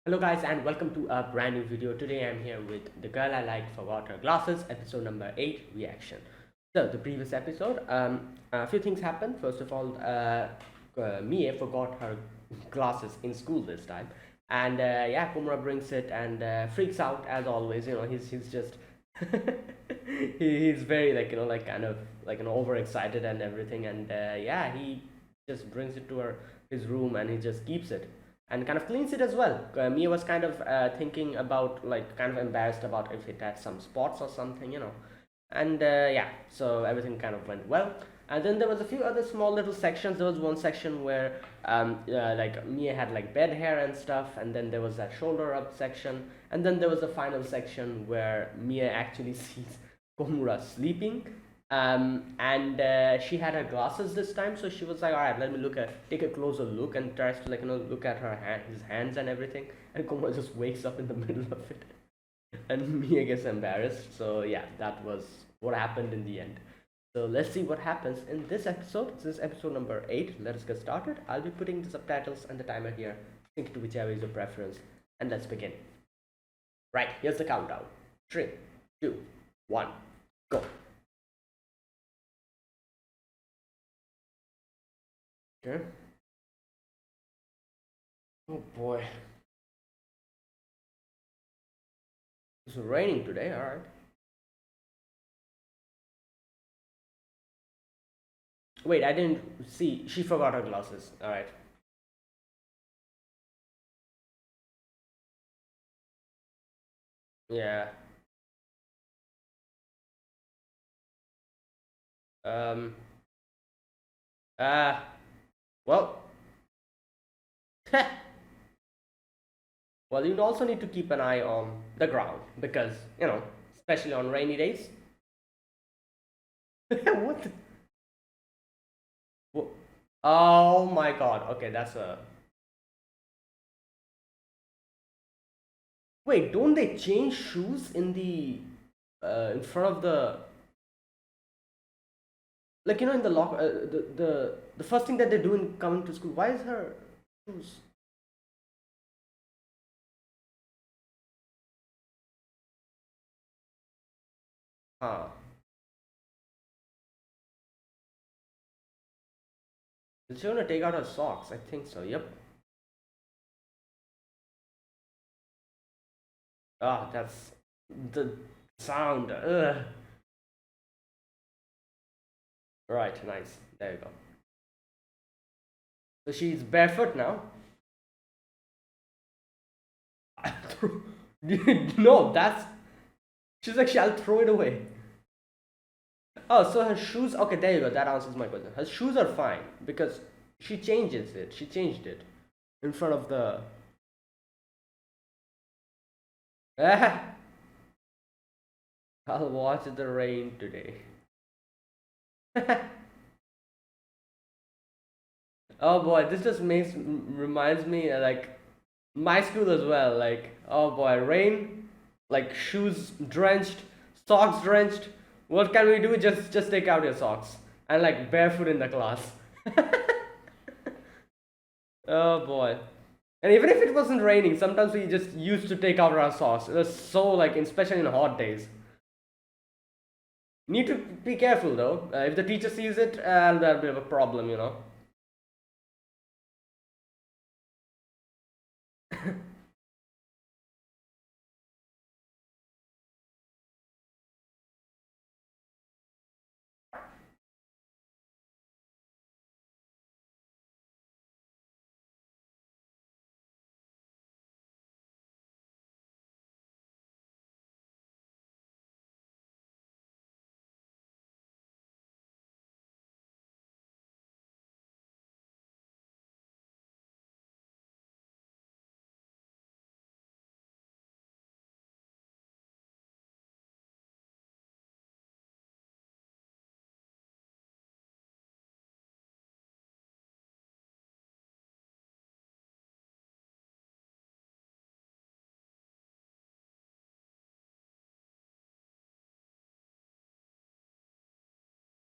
Hello guys and welcome to a brand new video. Today I'm here with The Girl I Liked Forgot Her Glasses, episode number 8 reaction. So the previous episode, a few things happened. First of all, Mie forgot her glasses in school this time. And yeah, Kumra brings it and freaks out as always. He's just he's very like kind of overexcited and everything. And yeah, he just brings it to his room and he just keeps it and kind of cleans it as well. Mia was kind of thinking about, like, kind of embarrassed about if it had some spots or something. And yeah, so everything kind of went well. And then there was a few other small little sections. There was one section where like Mia had like bed hair and stuff, and then there was that shoulder up section, and then there was the final section where Mia actually sees Komura sleeping, and she had her glasses this time, so she was like, all right, let me take a closer look, and tries to, look at his hands and everything, and Komura just wakes up in the middle of it, and Mia gets embarrassed. So yeah, that was what happened in the end. So let's see what happens in this episode. This is episode number 8. Let us get started. I'll be putting the subtitles and the timer here. Sync to whichever is your preference, and let's begin. Right, here's the countdown. 3, 2, 1, go. Okay. Oh boy. It's raining today, alright. Wait, I didn't see. She forgot her glasses. Alright. Yeah. Um. Uh. Well. Well, you'd also need to keep an eye on the ground because, especially on rainy days. What? Wha- Oh my god. Okay, that's a. Wait, don't they change shoes in front of the, in the lock, the first thing that they do in coming to school? Why is her shoes? Huh. Is she gonna take out her socks? I think so. Yep. Ah, that's the sound. Ugh. Right, nice. There you go. So she's barefoot now. No, that's. She's like, I'll throw it away. Oh, so her shoes. Okay, there you go. That answers my question. Her shoes are fine because she changes it. She changed it in front of the. I'll watch the rain today. Oh boy, this just reminds me, like, my school as well. Like, oh boy, rain, like shoes drenched, socks drenched. What can we do? Just take out your socks and, like, barefoot in the class. Oh boy. And even if it wasn't raining, sometimes we just used to take out our socks. It was so, like, especially in hot days. Need to be careful though. If the teacher sees it, that'll be a problem.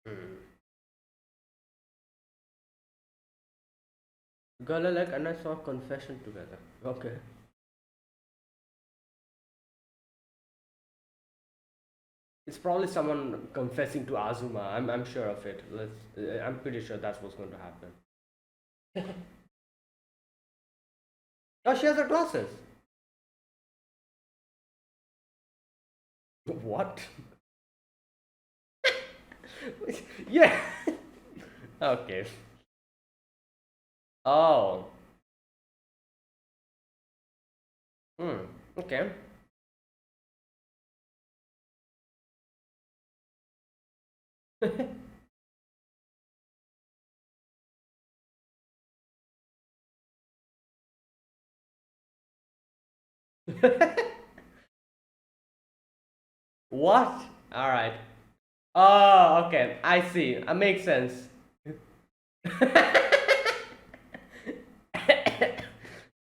Hmm. Galalek and I saw confession together. Okay. It's probably someone confessing to Azuma. I'm sure of it. I'm pretty sure that's what's going to happen. Oh, she has her glasses. What? Yeah. Okay. Oh. Hmm. Okay. What? All right. Oh, okay. I see. Makes sense.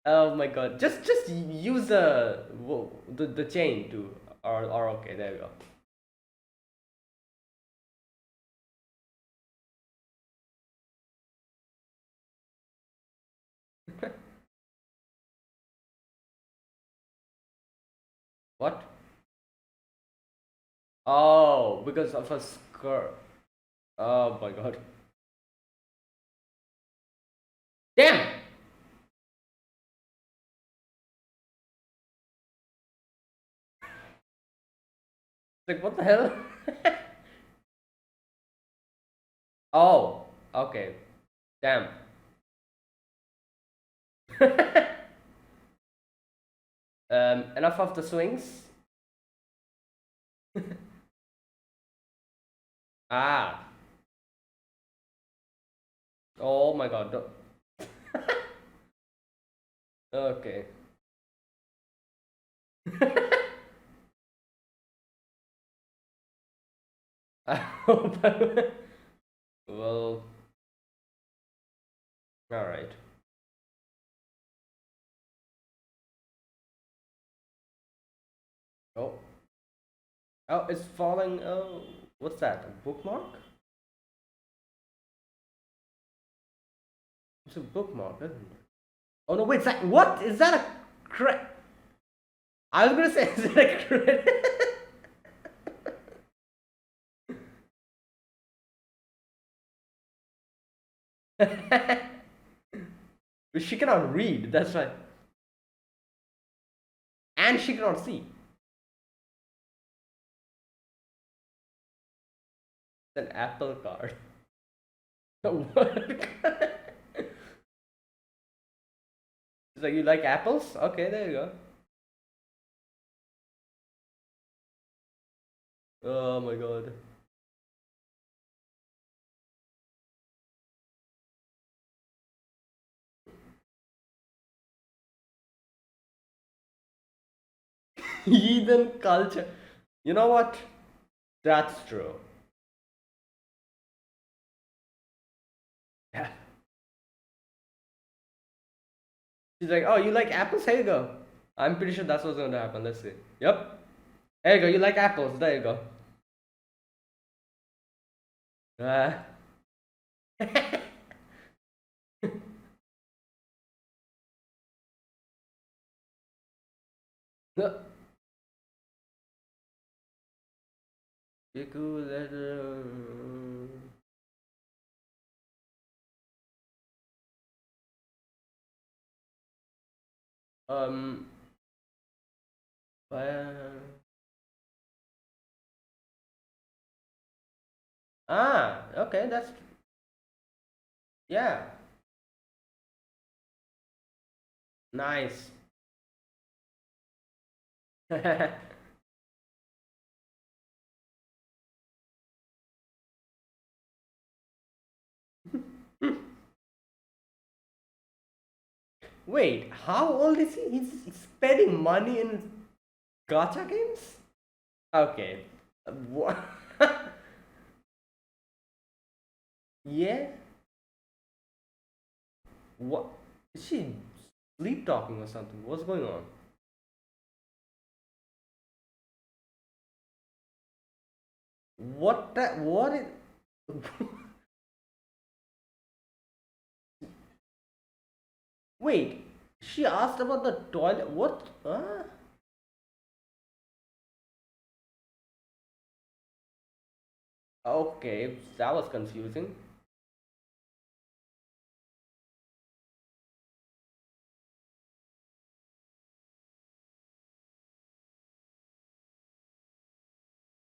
Oh my god. Just use the chain to or okay, there you go. What? Oh, because of a skirt. Oh my god. Damn! Like what the hell? Oh, okay. Damn. Enough of the swings. Ah. Oh my god. Okay. I hope well, all right. Oh, oh, it's falling. Oh, what's that? A bookmark? It's a bookmark, isn't it? Oh no, wait, what? Is that a credit? I was gonna say, is it a credit? She cannot read, that's right. And she cannot see. It's an Apple card. What? It's like, you like apples? Okay, there you go. Oh my god. Heathen culture. You know what? That's true. Yeah. She's like, oh, you like apples? Here you go. I'm pretty sure that's what's going to happen. Let's see. Yep. There you go. You like apples. There you go. Uh, no. You could let um uh, okay, that's yeah. Nice. Wait, how old is he? He's spending money in gacha games? Okay. What? Yeah. What? Is she sleep talking or something? What's going on? What that? What is? Wait, she asked about the toilet. What? Okay, that was confusing.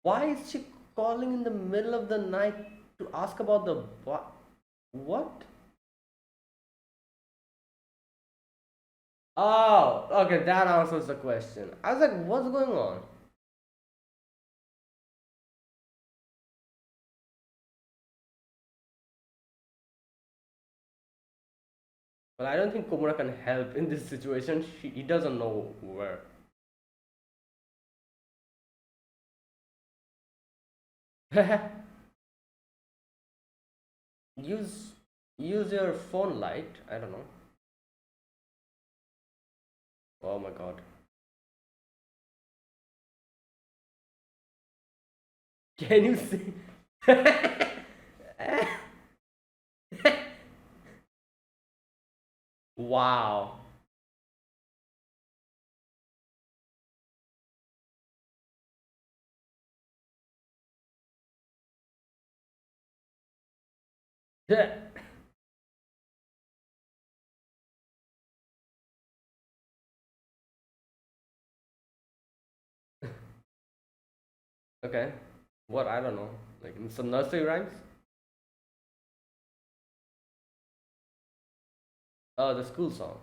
Why is she calling in the middle of the night to ask about the what? What? Oh, okay, that answers the question. I was like, what's going on? Well, I don't think Komura can help in this situation. He doesn't know where. use use your phone light. I don't know. Oh my god. Can you see? Wow. Okay. What? I don't know. Like some nursery rhymes? Oh, the school song.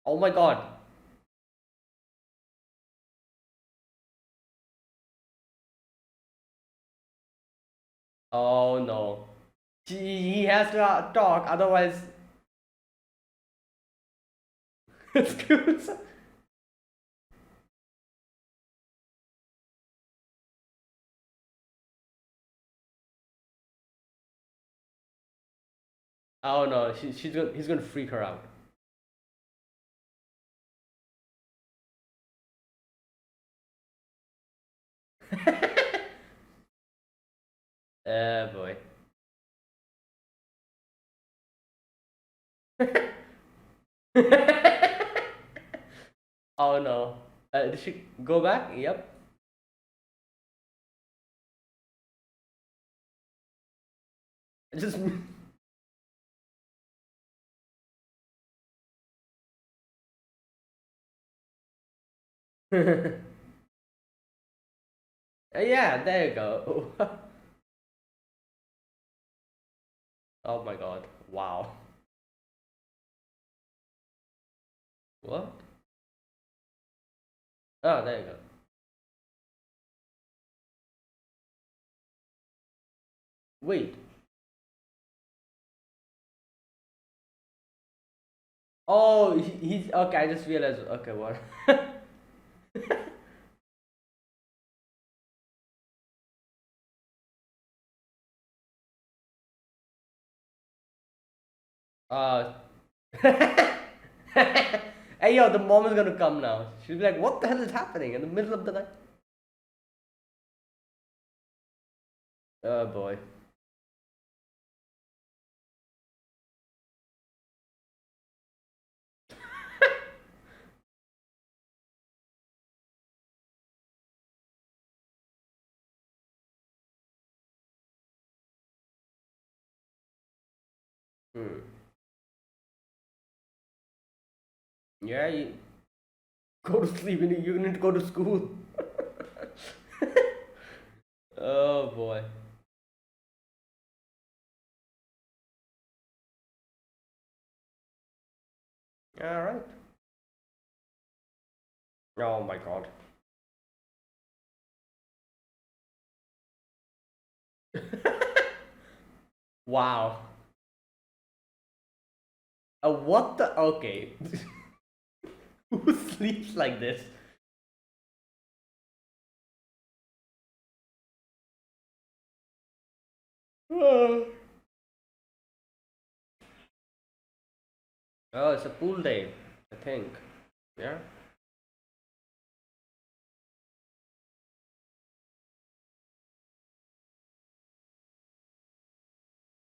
Oh my god. Oh no. He has to talk, otherwise. School song. Oh no, he's gonna freak her out. Boy. Oh no. Did she go back? Yep. Just. Yeah, there you go. Oh my god. Wow. What? Oh, there you go. Wait. Oh, he's okay. I just realized. Okay, what? uh. Hey yo, the mom is gonna come now. She'll be like, "What the hell is happening in the middle of the night?" Oh boy. Hmm. Yeah, you go to sleep and you need to go to school. Oh boy. All right. Oh my god. Wow. What the? Okay. Who sleeps like this? Oh, it's a pool day, I think. Yeah.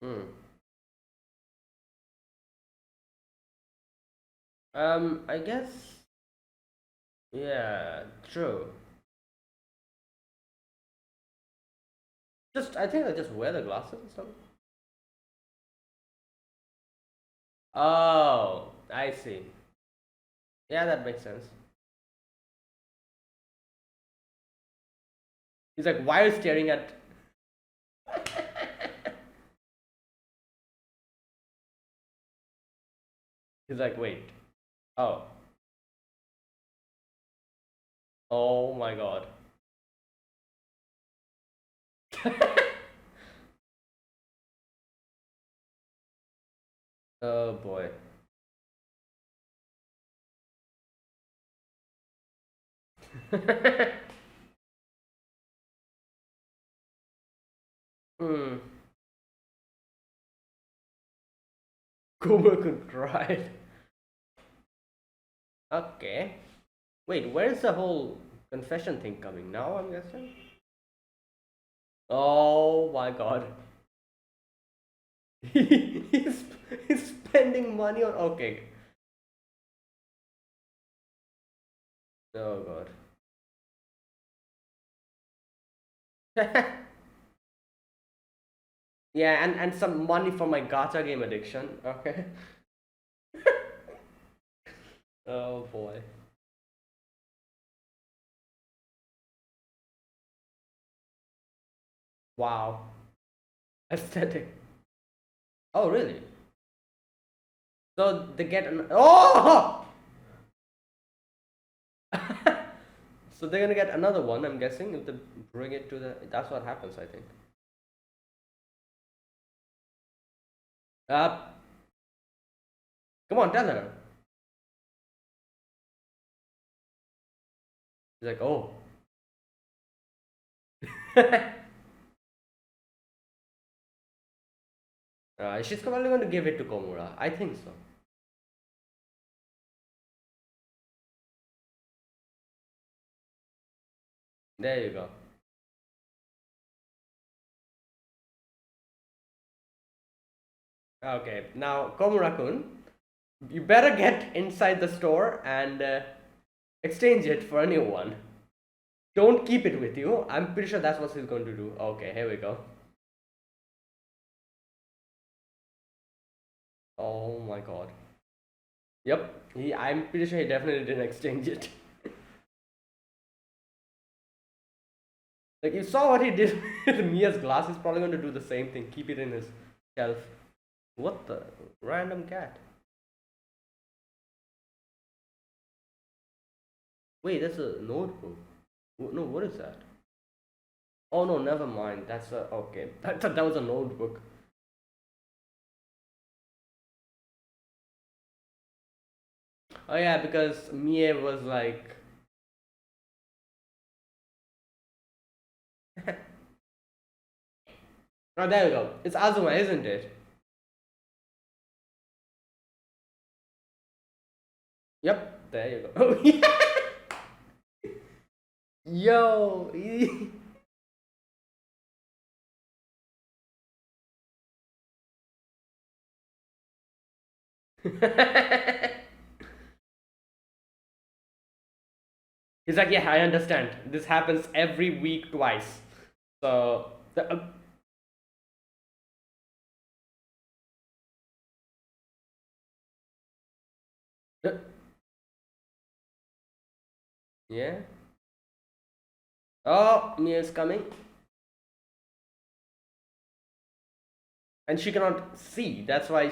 Hmm. I guess. Yeah. True. I think I just wear the glasses or something. Oh, I see. Yeah, that makes sense. He's like, why are you staring at? He's like, wait. Oh. Oh my god. Oh boy. Hmm. Kuma could cry. Okay. Wait, where's the whole confession thing coming now? I'm guessing. Oh my god. he's he's spending money on. Okay. Oh god. Yeah, and some money for my gacha game addiction. Okay. Oh boy. Wow. Aesthetic. Oh really? So they get an oh. So they're gonna get another one. I'm guessing if they bring it to the. That's what happens. I think. Uh, come on, tell her. She's like, oh. She's probably going to give it to Komura. I think so. There you go. Okay, now Komura-kun, you better get inside the store and exchange it for a new one. Don't keep it with you. I'm pretty sure that's what he's going to do. Okay, here we go. Oh my god. Yep, I'm pretty sure he definitely didn't exchange it. Like, you saw what he did with Mia's glass, he's probably going to do the same thing. Keep it in his shelf. What the? Random cat. Wait, that's a notebook. No, what is that? Oh no, never mind. That's a. Okay. I thought that was a notebook. Oh yeah, because Mie was like. Oh, there you go. It's Azuma, isn't it? Yep, there you go. Oh, yeah. Yo. He's like, yeah, I understand. This happens every week twice. So, uh, yeah. Oh, Mia's coming. And she cannot see. That's why.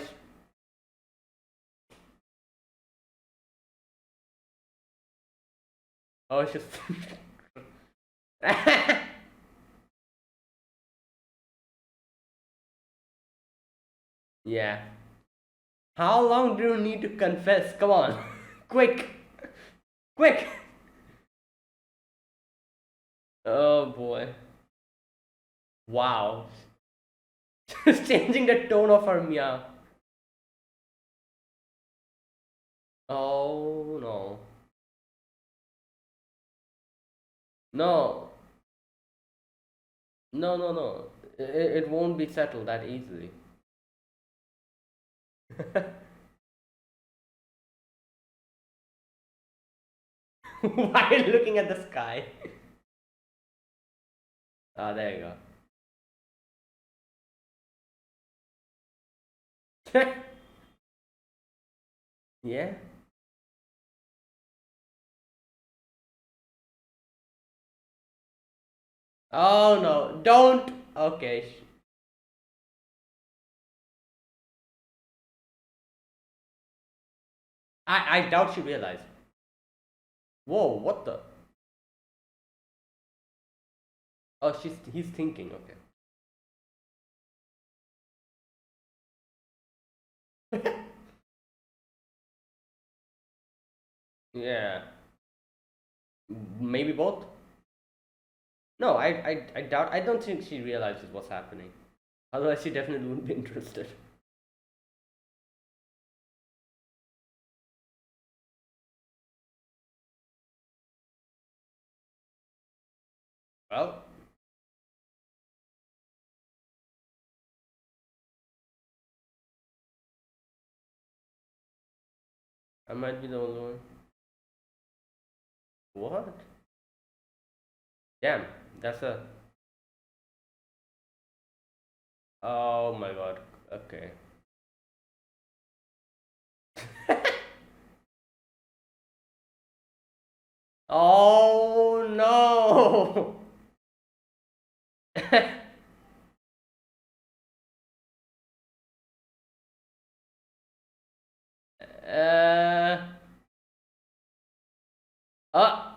Oh, she's. Yeah. How long do you need to confess? Come on. Quick. Quick. Oh boy. Wow. Just changing the tone of her meow. Oh no. No. No, no, no. It won't be settled that easily. While looking at the sky. Ah, there you go. Yeah. Oh no, don't. Okay. I doubt she realized. Whoa, what the? Oh, he's thinking. Okay. Yeah. Maybe both. No, I doubt. I don't think she realizes what's happening. Otherwise, she definitely wouldn't be interested. Well, I might be the only one. What? Damn, that's a. Oh my god. Okay. Oh no. uh. Uh.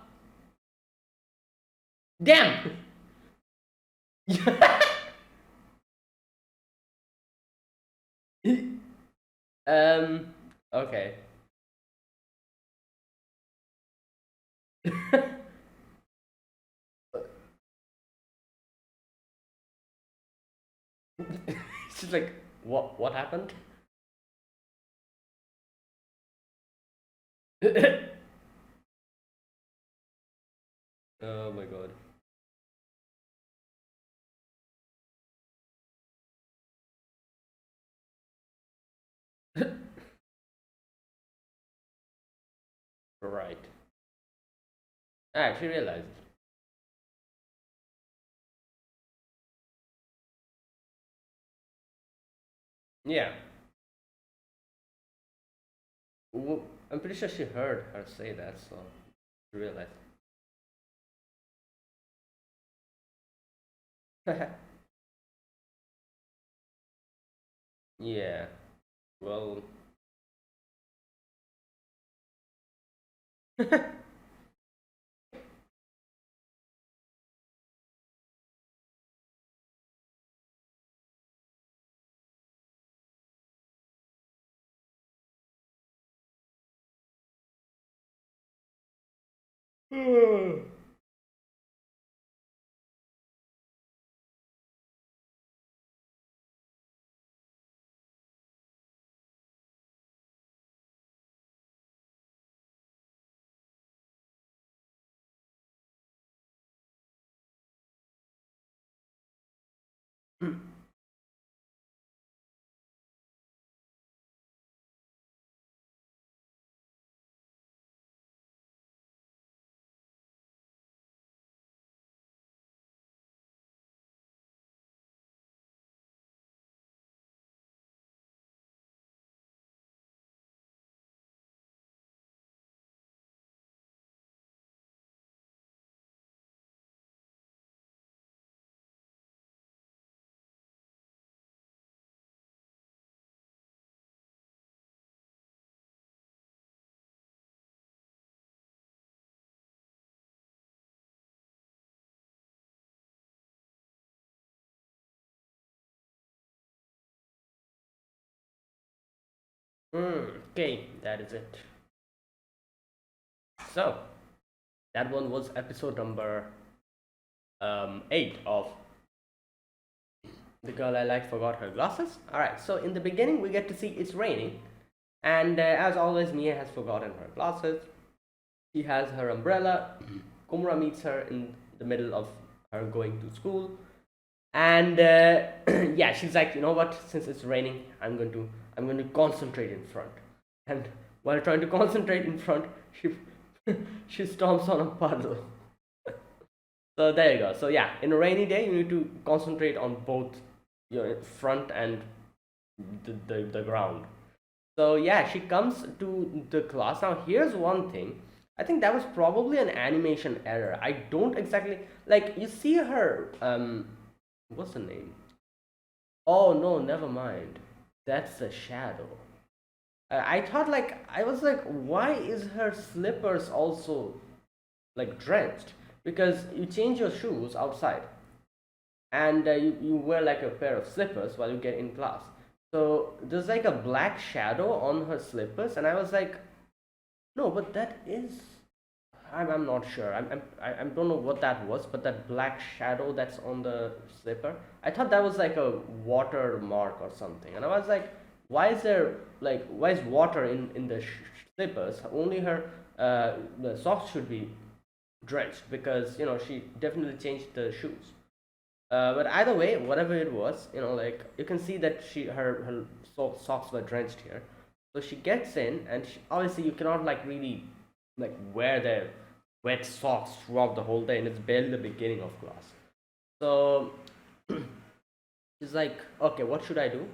Damn. um. Okay. She's like, what? What happened? Oh my god. Right. Ah, she realized. Yeah. I'm pretty sure she heard her say that, so she realized. Yeah. Well. Okay, that is it. So, that one was episode number 8 of The Girl I Like Forgot Her Glasses. Alright, so in the beginning, we get to see it's raining, and as always, Mia has forgotten her glasses. She has her umbrella. Kumra meets her in the middle of her going to school, and yeah, she's like, you know what? Since it's raining, I'm going to concentrate in front. And while trying to concentrate in front, she she stomps on a puddle. So there you go. So yeah, in a rainy day, you need to concentrate on both your front and the ground. So yeah, she comes to the class. Now here's one thing. I think that was probably an animation error. I don't exactly like you see her what's the name? Oh no, never mind. That's a shadow. I thought like I was like, why is her slippers also like drenched? Because you change your shoes outside, and you wear like a pair of slippers while you get in class. So there's like a black shadow on her slippers, and I was like, no, but that is. I'm not sure. I don't know what that was, but that black shadow that's on the slipper, I thought that was like a watermark or something, and I was like, why is there like why is water in the slippers? Only her the socks should be drenched because she definitely changed the shoes. But either way, whatever it was, like you can see that her socks were drenched here. So she gets in, and obviously you cannot like really like wear the wet socks throughout the whole day, and it's barely the beginning of class. So she's like, okay, what should I do?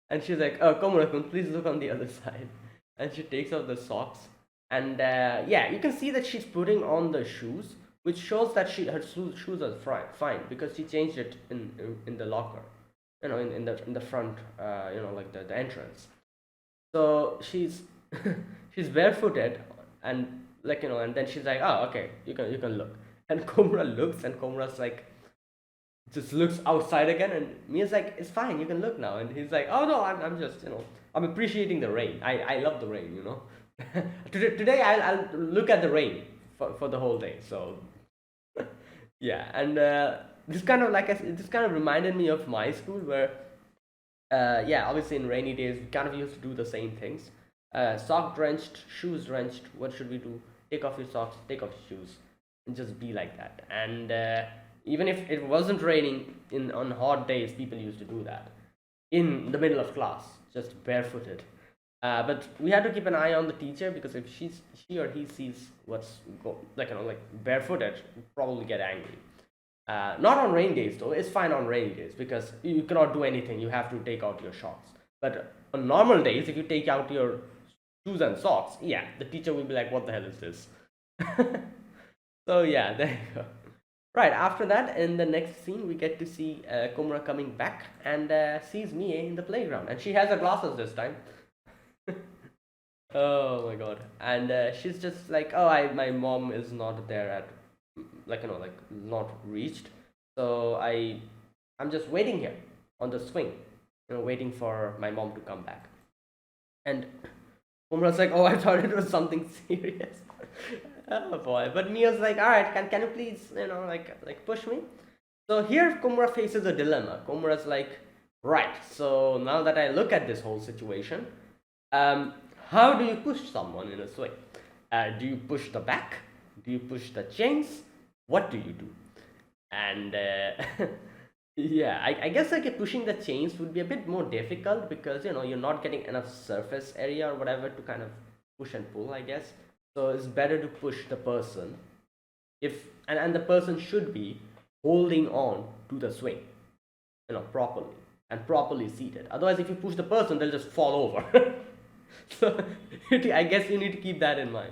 And she's like, oh, Komura-kun, please look on the other side. And she takes off the socks, and yeah, you can see that she's putting on the shoes, which shows that her shoes are fine because she changed it in the locker, in the front, like the entrance. So she's she's barefooted, and like and then she's like, oh, okay, you can look. And Komura looks, and Komura's like just looks outside again, and Mia's like, it's fine, you can look now. And he's like, oh no, I'm just I'm appreciating the rain. I love the rain. Today I'll look at the rain for the whole day. So yeah, and this kind of this kind of reminded me of my school where yeah, obviously in rainy days we kind of used to do the same things. Sock drenched, shoes drenched. What should we do? Take off your socks, take off your shoes, and just be like that. And even if it wasn't raining on hot days, people used to do that in the middle of class, just barefooted. But we had to keep an eye on the teacher because if she or he sees like barefooted, probably get angry. Not on rain days though. It's fine on rainy days because you cannot do anything. You have to take out your shorts. But on normal days, if you take out your shoes and socks, yeah, the teacher will be like, "What the hell is this?" So yeah, there you go. Right after that, in the next scene, we get to see Komura coming back and sees Mie in the playground, and she has her glasses this time. Oh my god! And she's just like, "Oh, my mom is not there at like not reached, so I'm just waiting here on the swing, waiting for my mom to come back." And Umra's like, "Oh, I thought it was something serious." Oh boy! But Mia's like, "All right, can you please like push me?" So here Kumra faces a dilemma. Kumra's like, "Right, so now that I look at this whole situation, um, how do you push someone in a swing? Do you push the back? Do you push the chains? What do you do?" And yeah, I guess like pushing the chains would be a bit more difficult because you're not getting enough surface area or whatever to kind of push and pull, I guess. So it's better to push the person if and the person should be holding on to the swing, properly and properly seated. Otherwise, if you push the person, they'll just fall over. So I guess you need to keep that in mind.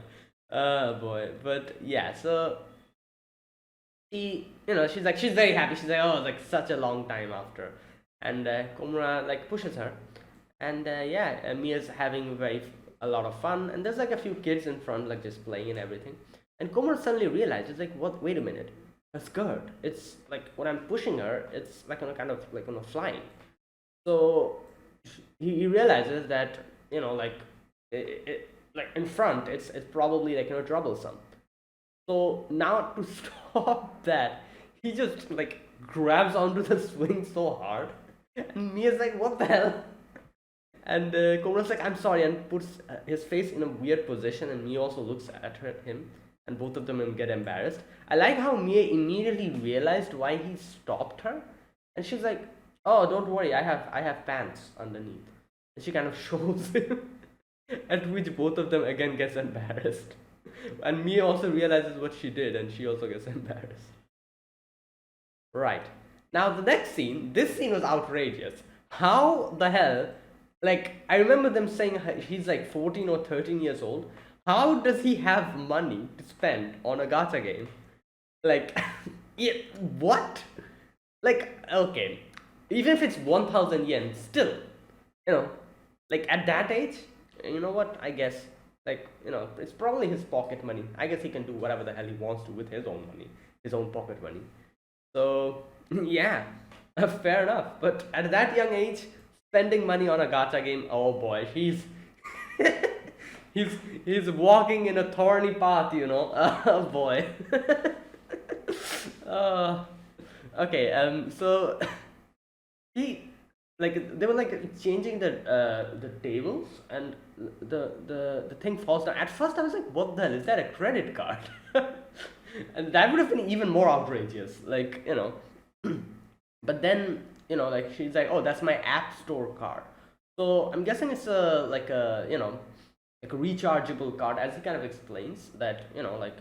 Oh boy, but yeah, so she's very happy. She's like, oh, it's like such a long time after, and Komura like pushes her, and yeah, Mia's having a lot of fun, and there's like a few kids in front like just playing and everything, and Komura suddenly realizes like, what? Wait a minute, a skirt. It's like when I'm pushing her, it's like on a kind of like on a flying. So he realizes that like like in front, it's probably like troublesome. So now to stop that, he just like grabs onto the swing so hard, and Mia's like, "What the hell?" And Komura's like, "I'm sorry," and puts his face in a weird position, and Mia also looks at him, and both of them get embarrassed. I like how Mia immediately realized why he stopped her, and she's like, "Oh, don't worry, I have pants underneath," and she kind of shows him, at which both of them again gets embarrassed. And Mia also realizes what she did, and she also gets embarrassed. Right. Now the next scene, this scene was outrageous. How the hell? Like, I remember them saying he's like 14 or 13 years old. How does he have money to spend on a gacha game? Like, yeah, what? Like, okay, even if it's 1,000 yen, still, you know, like at that age, you know what? I guess, like, it's probably his pocket money. I guess he can do whatever the hell he wants to with his own money, his own pocket money. So, yeah, fair enough. But at that young age, spending money on a gacha game, oh boy, he's he's walking in a thorny path, you know. Oh boy. uh, okay, so he they were like changing the tables, and the thing falls down. At first I was like, what the hell is that, a credit card? And that would have been even more outrageous, like, but then, like, she's like, oh, that's my app store card. So I'm guessing it's a like a like a rechargeable card, as he kind of explains that, like,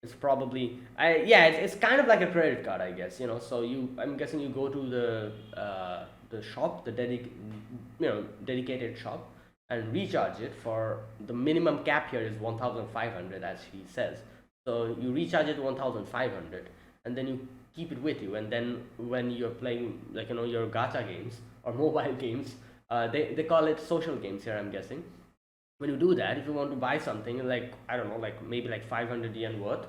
it's probably, it's kind of like a credit card, I guess. So I'm guessing you go to the shop, the dedicated shop, and recharge it. For the minimum cap here is 1,500, as he says. So you recharge it 1,500, and then you keep it with you. And then when you're playing, like, your gacha games or mobile games, they call it social games here, I'm guessing. When you do that, if you want to buy something, like, I don't know, like maybe like 500 yen worth,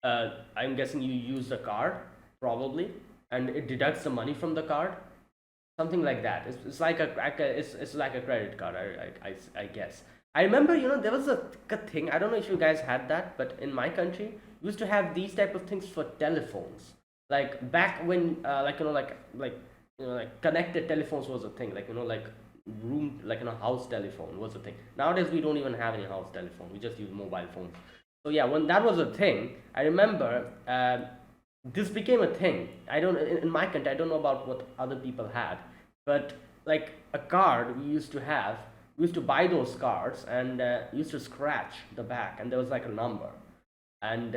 I'm guessing you use the card, probably, and it deducts the money from the card, something like that. It's like it's like a credit card, I guess. I remember, there was a thing, I don't know if you guys had that, but in my country we used to have these type of things for telephones, like back when, like connected telephones was a thing, like, like room, like, house telephone was a thing. Nowadays we don't even have any house telephone, we just use mobile phones. So yeah, when that was a thing, I remember, this became a thing. I don't in my country, I don't know about what other people had, but like a card we used to buy those cards, and used to scratch the back, and there was like a number, and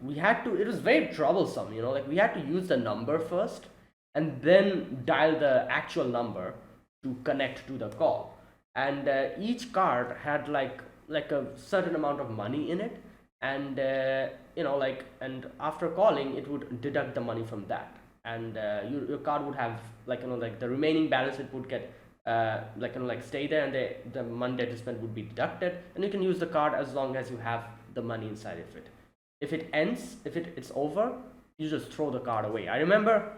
we had to. It was very troublesome, like we had to use the number first, and then dial the actual number to connect to the call. And each card had like a certain amount of money in it, and like, and after calling it would deduct the money from that, and your card would have, like, like the remaining balance, it would get, like, like stay there, and the money that you spent would be deducted, and you can use the card as long as you have the money inside of it. If it ends, if it's over, you just throw the card away. I remember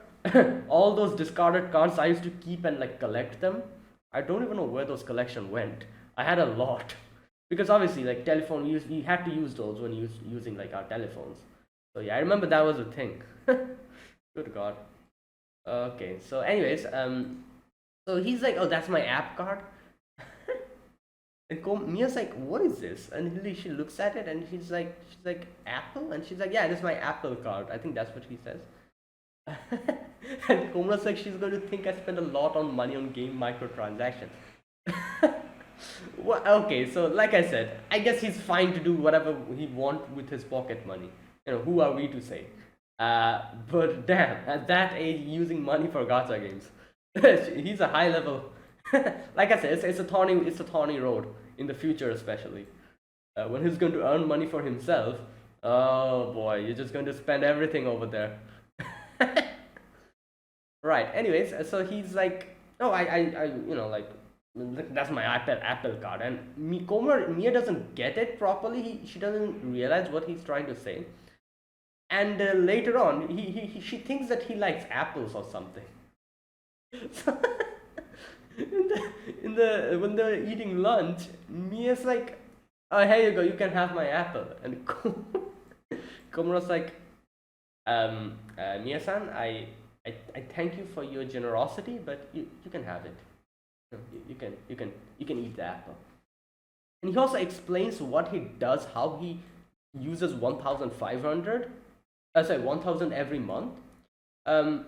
all those discarded cards I used to keep and like collect them. I don't even know where those collection went. I had a lot, because obviously, like, telephone, we had to use those when using like our telephones. So yeah, I remember that was a thing. Good god. Okay, so anyways, so he's like, oh, that's my app card. And Mia's like, what is this? And she looks at it, and she's like, Apple? And she's like, yeah, this is my Apple card. I think that's what he says. And Komra's like, she's going to think I spent a lot on money on game microtransactions. Well, okay, so like I said, I guess he's fine to do whatever he wants with his pocket money. Who are we to say? But damn, at that age, using money for gacha games, he's a high level. Like I said, it's a thorny road in the future, especially when he's going to earn money for himself. Oh boy, you're just going to spend everything over there. Right. Anyways, so he's like, oh, like, that's my Apple card, and Mia doesn't get it properly. She doesn't realize what he's trying to say, and later on, she thinks that he likes apples or something. So, when they're eating lunch, Mia's like, oh, here you go, you can have my apple, and Komura's like, Mia-san, I thank you for your generosity, but you can have it. You can eat the apple. And he also explains what he does, how he uses 1,500. Sorry, 1,000 every month. Uh,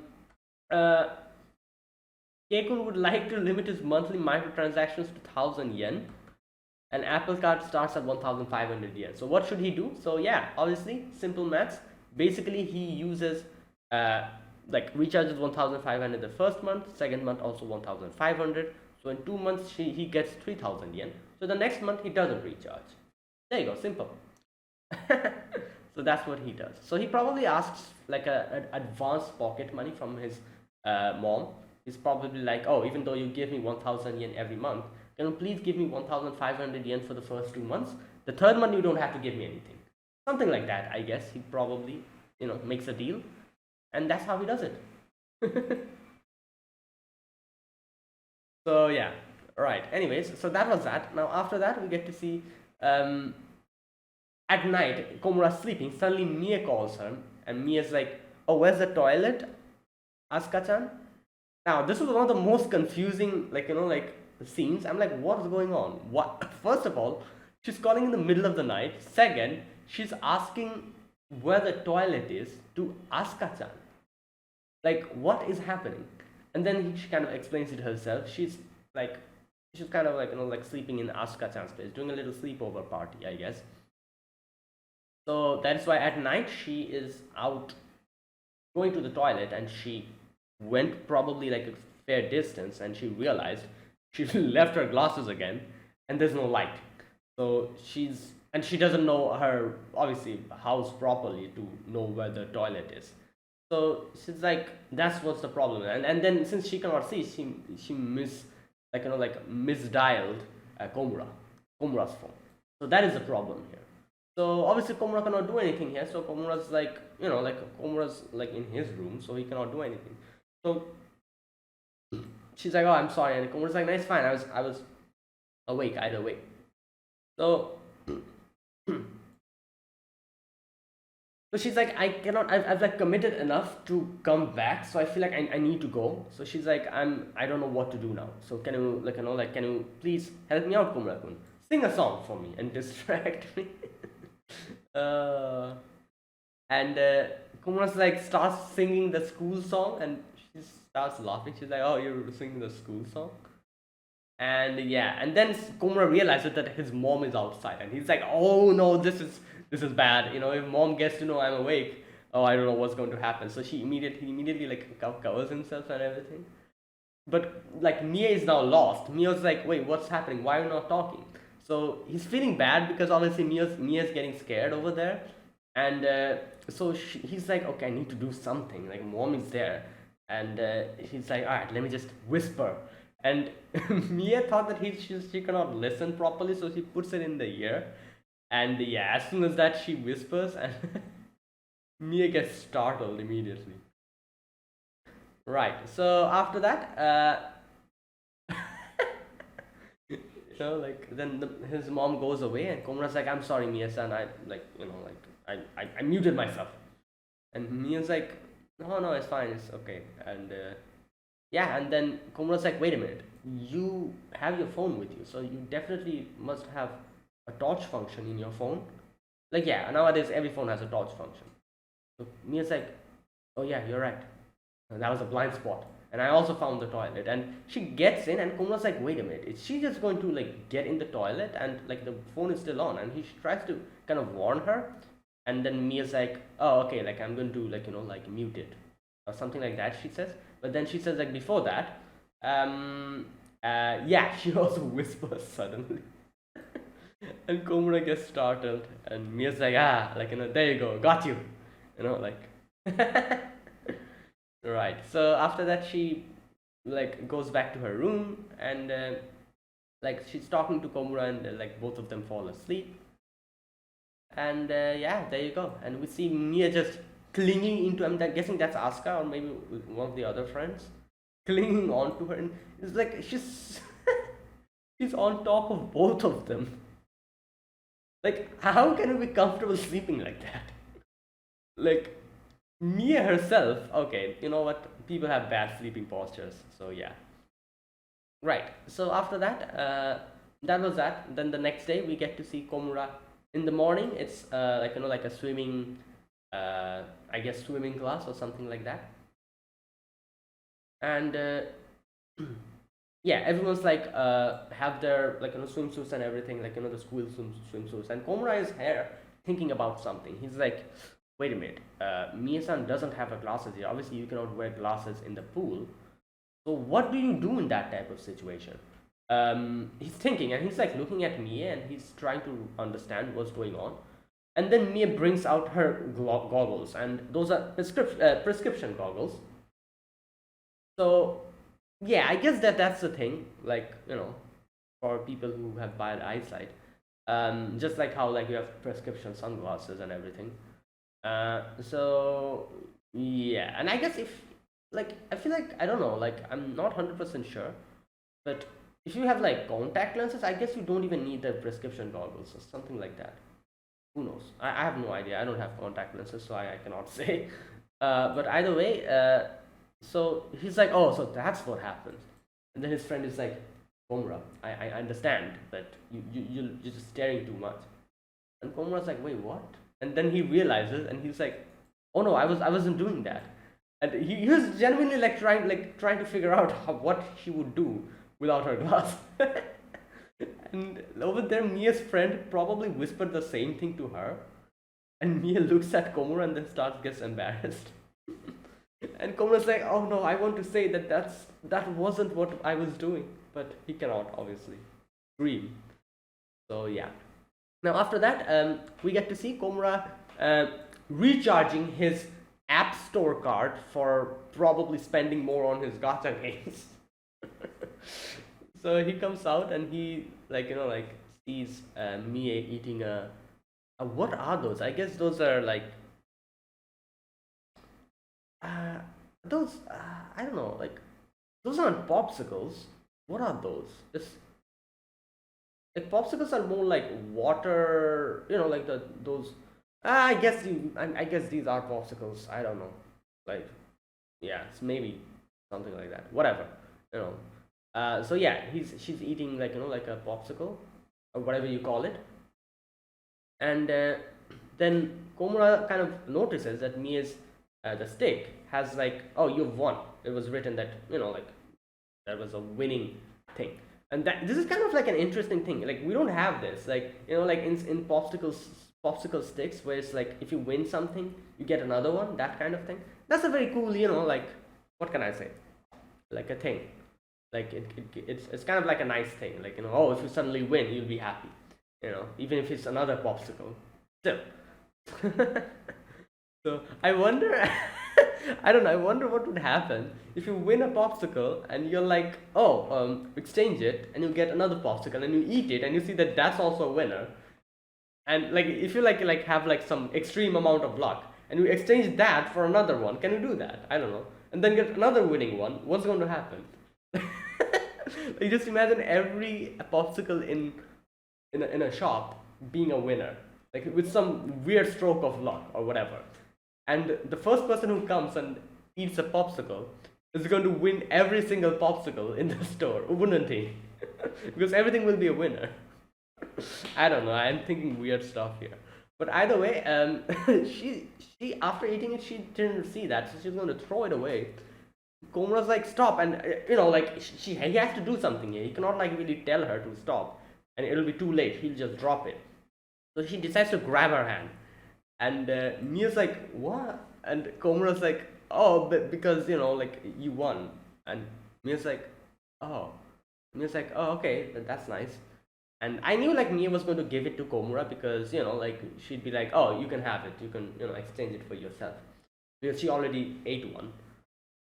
Keikun would like to limit his monthly microtransactions to 1,000 yen. An Apple card starts at 1,500 yen. So what should he do? So yeah, obviously, simple maths. Basically, he uses like recharges 1,500 the first month, second month also 1,500. So in 2 months he gets 3,000 yen. So the next month he doesn't recharge. There you go, simple. So that's what he does. So he probably asks like an advanced pocket money from his mom. He's probably like, oh, even though you give me 1,000 yen every month, can you please give me 1,500 yen for the first 2 months? The third month you don't have to give me anything. Something like that, I guess. He probably, makes a deal, and that's how he does it. So yeah, right. Anyways, so that was that. Now after that, we get to see um, at night, Komura's sleeping. Suddenly, Mie calls her, and Mie's like, "Oh, where's the toilet, Asuka-chan?" Now, this was one of the most confusing, scenes. I'm like, what's going on? What? First of all, she's calling in the middle of the night. Second, she's asking where the toilet is to Asuka-chan. Like, what is happening? And then she kind of explains it herself. Like, she's kind of like sleeping in Asuka-chan's place, doing a little sleepover party, I guess. So that's why at night she is out going to the toilet, and she went probably like a fair distance, and she realized she left her glasses again, and there's no light. So she doesn't know her obviously house properly to know where the toilet is. So she's like, that's what's the problem. And then since she cannot see, she misdialed Komura's phone. So that is the problem here. So obviously Komura cannot do anything here. So Komura's Komura's like in his room, so he cannot do anything. So she's like, oh, I'm sorry, and Komura's like, no, it's fine. I was awake either way. So so she's like, I cannot. I've like committed enough to come back, so I feel like I need to go. So she's like, I don't know what to do now. So can you can you please help me out, Komura-kun? Sing a song for me and distract me. And Komura's like starts singing the school song, and she starts laughing. She's like, oh, you're singing the school song? And yeah, and then Komura realizes that his mom is outside, and he's like, oh no, this is bad. If mom gets to know I'm awake, oh, I don't know what's going to happen. So he immediately like covers himself and everything. But like Mie is now lost. Mie's like, wait, what's happening? Why are you not talking? So he's feeling bad because obviously Mia's getting scared over there, and so he's like, okay, I need to do something. Like mom is there, and he's like, all right, let me just whisper. And Mia thought that she cannot listen properly, so she puts it in the ear, and yeah, as soon as that she whispers, and Mia gets startled immediately. Right. So after that, then his mom goes away, and Komura's like, I'm sorry, Mia-san, I muted myself. And Mia's like, no, it's fine, it's okay. And yeah, and then Komura's like, wait a minute, you have your phone with you, so you definitely must have a torch function in your phone. Like, yeah, nowadays every phone has a torch function. So Mia's like, oh yeah, you're right. And that was a blind spot. And I also found the toilet, and she gets in, and Komura's like, wait a minute, is she just going to like get in the toilet, and like the phone is still on, and he tries to kind of warn her, and then Mia's like, oh, okay, like I'm going to mute it or something like that, she says. But then she says like before that, yeah, she also whispers suddenly. And Komura gets startled, and Mia's like, there you go, got you, like. Right. So after that, she like goes back to her room, and like she's talking to Komura, and like both of them fall asleep. And yeah, there you go. And we see Mia just clinging into. I'm guessing that's Asuka or maybe one of the other friends, clinging onto her, and it's like she's she's on top of both of them. Like, how can you be comfortable sleeping like that? Like, Mia herself, okay, you know what? People have bad sleeping postures, so yeah. Right. So after that, that was that. Then the next day, we get to see Komura in the morning. It's like a swimming, I guess swimming class or something like that. And yeah, everyone's like have their swimsuits and everything, the school swimsuits. And Komura is here thinking about something. He's like, wait a minute, Mia-san doesn't have her glasses here. Obviously, you cannot wear glasses in the pool. So what do you do in that type of situation? He's thinking and he's like looking at Mia and he's trying to understand what's going on. And then Mia brings out her goggles, and those are prescription goggles. So yeah, I guess that's the thing. Like, for people who have bad eyesight, just like how like you have prescription sunglasses and everything. So yeah, and I guess if like I feel like I don't know, like I'm not 100% sure, but if you have like contact lenses, I guess you don't even need the prescription goggles or something like that. Who knows? I have no idea. I don't have contact lenses, so I cannot say. But either way, so he's like, oh, so that's what happened. And then his friend is like, Komura, I understand that you're just staring too much. And Komura's like, wait, what? And then he realizes, and he's like, oh no, I wasn't doing that. And he was genuinely trying to figure out what he would do without her glass. And over there, Mia's friend probably whispered the same thing to her. And Mia looks at Komura and then gets embarrassed. And Komura's like, oh no, I want to say that wasn't what I was doing. But he cannot, obviously, scream. So yeah. Now after that, we get to see Komura recharging his App Store card for probably spending more on his gacha games. So he comes out and he sees Mie eating what are those? I guess those are like those I don't know, like those aren't popsicles. What are those? It's like popsicles are more like water, like those. I guess these are popsicles. I don't know. Like, yeah, it's maybe something like that. Whatever, you know. So yeah, she's eating like like a popsicle or whatever you call it, and then Komura kind of notices that Mia's the stick has like, oh, you've won. It was written that like that was a winning thing, and that this is kind of like an interesting thing. Like we don't have this, like like in popsicle sticks where it's like if you win something you get another one, that kind of thing. That's a very cool, like what can I say, like a thing. Like it's kind of like a nice thing. Like oh, if you suddenly win, you'll be happy. Even if it's another popsicle, still. So I wonder. I don't know. I wonder what would happen if you win a popsicle and you're like, oh, exchange it, and you get another popsicle and you eat it and you see that that's also a winner. And like if you like have like some extreme amount of luck and you exchange that for another one, can you do that? I don't know. And then get another winning one. What's going to happen? You just imagine every popsicle in a shop being a winner, like with some weird stroke of luck or whatever. And the first person who comes and eats a popsicle is going to win every single popsicle in the store, wouldn't he? Because everything will be a winner. I don't know. I'm thinking weird stuff here. But either way, she after eating it, she didn't see that, so she's going to throw it away. Komura's like, stop, and like he has to do something here. He cannot like really tell her to stop, and it'll be too late. He'll just drop it. So she decides to grab her hand, and Mia's like, what? And Komura's like, oh, but because like you won, and Mia's like, oh, okay, that's nice. And I knew like Mia was going to give it to Komura because like she'd be like, oh, you can have it, you can exchange it for yourself, because she already ate one.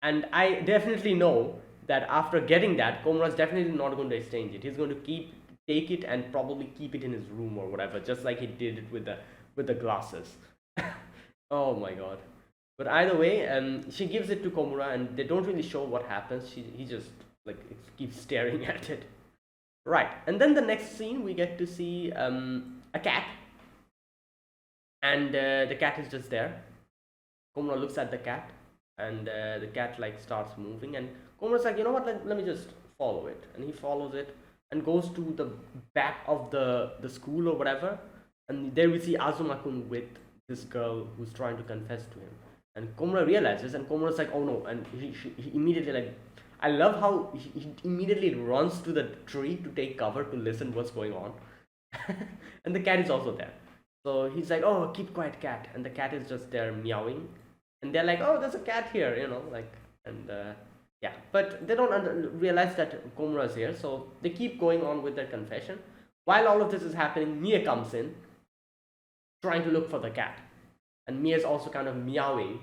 And I definitely know that after getting that, Komura's definitely not going to exchange it. He's going to take it and probably keep it in his room or whatever, just like he did it with the glasses. Oh my god. But either way, she gives it to Komura and they don't really show what happens. He just like keeps staring at it. Right. And then the next scene we get to see a cat. And the cat is just there. Komura looks at the cat and the cat like starts moving, and Komura's like, you know what, let me just follow it. And he follows it and goes to the back of the school or whatever, and there we see Azuma-kun with this girl who's trying to confess to him. And Komura realizes, and Komura's like, oh no, and he immediately like, I love how he immediately runs to the tree to take cover to listen what's going on. And the cat is also there. So he's like, "Oh, keep quiet, cat," and the cat is just there meowing, and they're like, "Oh, there's a cat here," like, and yeah, but they don't realize that Komura is here, so they keep going on with their confession. While all of this is happening, Mia comes in, trying to look for the cat, and Mia's also kind of meowing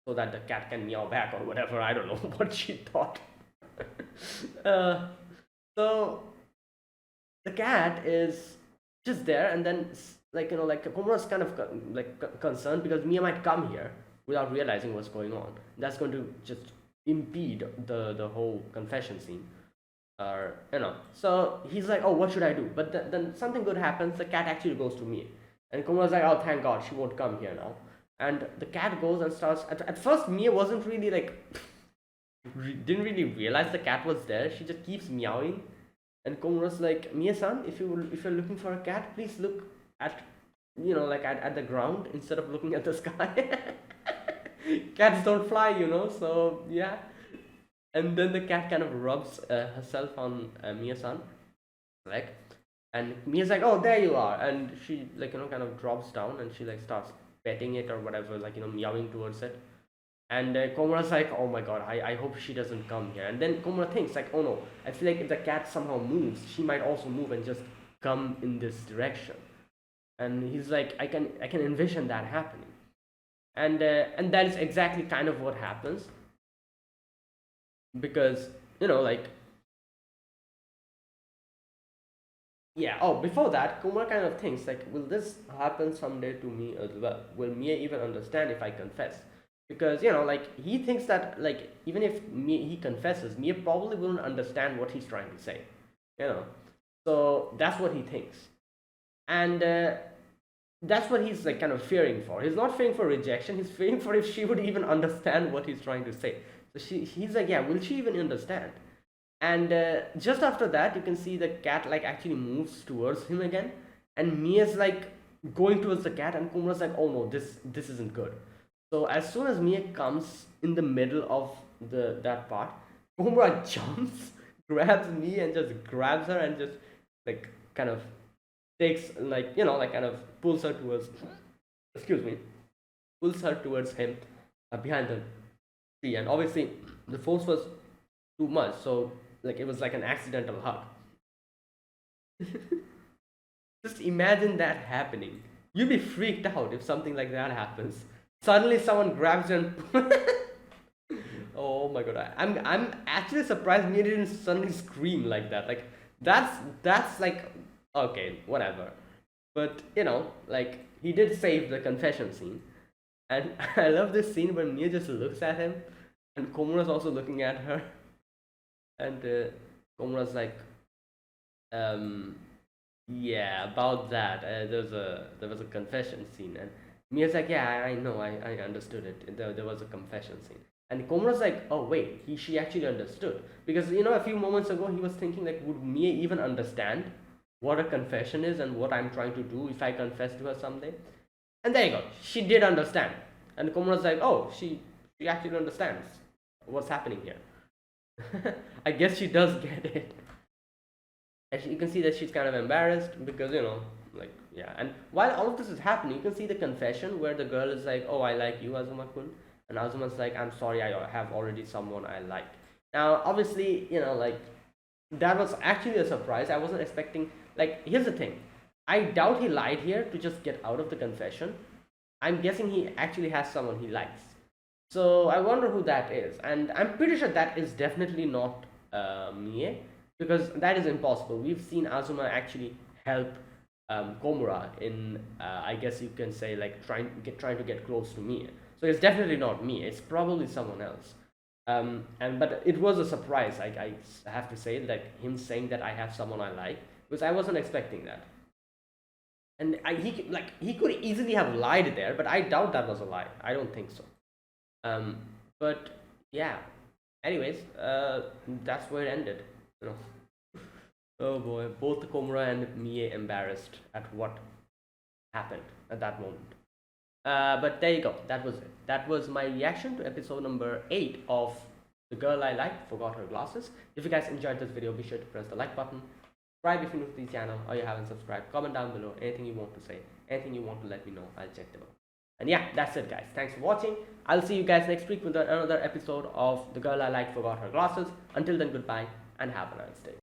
so that the cat can meow back or whatever. I don't know what she thought. uh, so the cat is just there, and then like like Komura's kind of concerned because Mia might come here without realizing what's going on. That's going to just impede the whole confession scene. Or so he's like, "Oh, what should I do?" But then something good happens. The cat actually goes to Mia, and Komura's like, "Oh, thank God, she won't come here now." And the cat goes and starts. At first, Mia wasn't really like didn't really realize the cat was there. She just keeps meowing, and Komura's like, "Mia-san, if you're looking for a cat, please look at like at the ground instead of looking at the sky." Cats don't fly, so yeah. And then the cat kind of rubs herself on Mia-san, like, and Mia's like, "Oh, there you are," and she like kind of drops down and she like starts petting it or whatever, like meowing towards it. And Komura's like, "Oh my God, I hope she doesn't come here." And then Komura thinks like, "Oh no, I feel like if the cat somehow moves, she might also move and just come in this direction." And he's like, I can envision that happening." And that is exactly kind of what happens, because like, yeah. Oh, before that, Kumar kind of thinks like, will this happen someday to me as well? Will Mia even understand if I confess? Because like he thinks that like even if he confesses, Mia probably wouldn't understand what he's trying to say. You know, so that's what he thinks, and that's what he's like kind of fearing for. He's not fearing for rejection. He's fearing for if she would even understand what he's trying to say. So he's like, yeah, will she even understand? And just after that, you can see the cat like actually moves towards him again, and Mia's like going towards the cat, and Kumra's like, oh no, this isn't good. So as soon as Mia comes in the middle of the that part, Kumra jumps, grabs Mia, and just grabs her and just like kind of takes like like kind of pulls her towards, excuse me, pulls her towards him behind the tree, and obviously the force was too much, so like it was like an accidental hug. Just imagine that happening. You'd be freaked out if something like that happens. Suddenly someone grabs you and oh my God, I'm actually surprised Mia didn't suddenly scream like that. Like that's like okay, whatever. But like he did save the confession scene, and I love this scene when Mia just looks at him, and Komura's also looking at her, and Komura's like, um, yeah, about that. There was a confession scene, and Mia's like, yeah, I know, I understood it. There was a confession scene, and Komura's like, oh wait, she actually understood, because a few moments ago he was thinking like, would Mia even understand what a confession is and what I'm trying to do if I confess to her someday? And there you go, she did understand, and Komura's like, oh, she actually understands what's happening here. I guess she does get it. And you can see that she's kind of embarrassed because like, yeah. And while all of this is happening, you can see the confession where the girl is like, oh, I like you, Azuma-kun, and Azuma's like, I'm sorry, I have already someone I like. Now obviously like that was actually a surprise. I wasn't expecting, like, here's the thing, I doubt he lied here to just get out of the confession. I'm guessing he actually has someone he likes. So I wonder who that is, and I'm pretty sure that is definitely not Mie, because that is impossible. We've seen Azuma actually help Komura in, I guess you can say, like trying to get close to Mie. So it's definitely not Mie. It's probably someone else. But it was a surprise. I have to say, like him saying that I have someone I like, because I wasn't expecting that. And he could easily have lied there, but I doubt that was a lie. I don't think so. um but yeah, anyways, that's where it ended, you know. Oh boy, both Komura and Mie embarrassed at what happened at that moment. But there you go, that was it. That was my reaction to episode number 8 of The Girl I Like Forgot Her Glasses. If you guys enjoyed this video, be sure to press the like button, Subscribe if you're new to the channel or you haven't subscribed. Comment down below anything you want to say, anything you want to let me know. I'll check them out. And yeah, that's it, guys. Thanks for watching. I'll see you guys next week with another episode of The Girl I Like Forgot Her Glasses. Until then, goodbye and have a nice day.